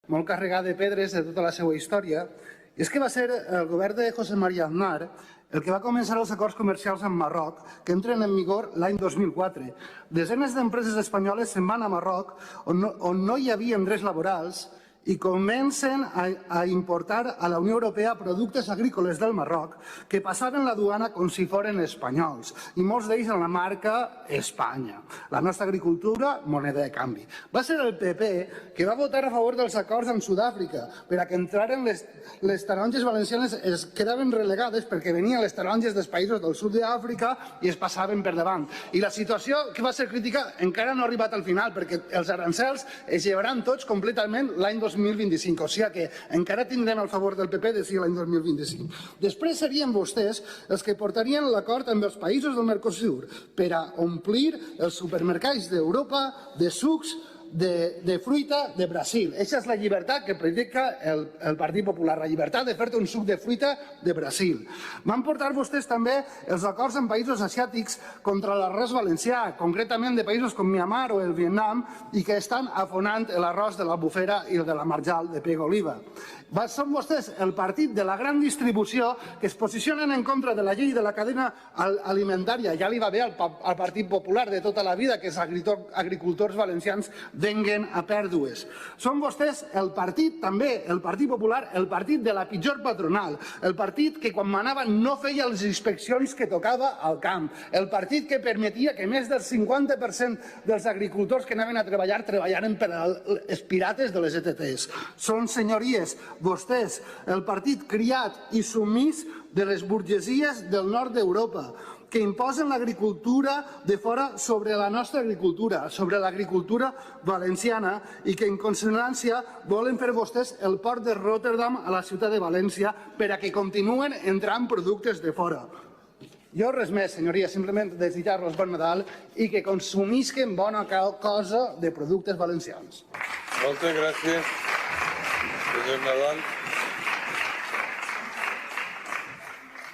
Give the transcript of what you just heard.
molt carregat de pedres de tota la seva història, i és que va ser el govern de José María Aznar el que va començar els acords comercials amb Marroc, que entren en vigor l'any 2004. Desenes d'empreses espanyoles se'n van a Marroc, on no hi havia drets laborals, i comencen a importar a la Unió Europea productes agrícoles del Marroc que passaven la duana com si foren espanyols, i molts d'ells amb la marca Espanya. La nostra agricultura, moneda de canvi. Va ser el PP que va votar a favor dels acords amb Sud-àfrica per a que entraren les taronges valencianes, es quedaven relegades perquè venien les taronges dels països del sud d'Àfrica i es passaven per davant. I la situació, que va ser crítica, encara no ha arribat al final, perquè els arancels es llevaran tots completament l'any 2025, o sigui que encara tindrem el favor del PP de si l'any 2025. Després serien vostès els que portarien l'acord amb els països del Mercosur per a omplir els supermercats d'Europa de sucs de fruita de Brasil. Aquesta és la llibertat que predica el Partit Popular, la llibertat de fer-te un suc de fruita de Brasil. Van portar vostès també els acords amb països asiàtics contra l'arròs valencià, concretament de països com Myanmar o el Vietnam, i que estan afonant l'arròs de l'Albufera i el de la Marjal de Pego Oliva. Són vostès el partit de la gran distribució que es posicionen en contra de la llei de la cadena alimentària. Ja li va bé al Partit Popular de tota la vida que els agricultors valencians venguen a pèrdues. Són vostès el partit, també, el Partit Popular, el partit de la pitjor patronal, el partit que quan manava no feia les inspeccions que tocava al camp, el partit que permetia que més del 50% dels agricultors que anaven a treballar treballaren per als pirates de les ETTs. Són, senyories, vostès, el partit criat i submís de les burgesies del nord d'Europa, que imposen l'agricultura de fora sobre la nostra agricultura, sobre l'agricultura valenciana, i que en consonància volen fer vostès el port de Rotterdam a la ciutat de València per a que continuen entrant productes de fora. Jo res més, senyoria, simplement desitjar-los bon Nadal i que consumisquen bona cosa de productes valencians. Moltes gràcies, senyor Nadal.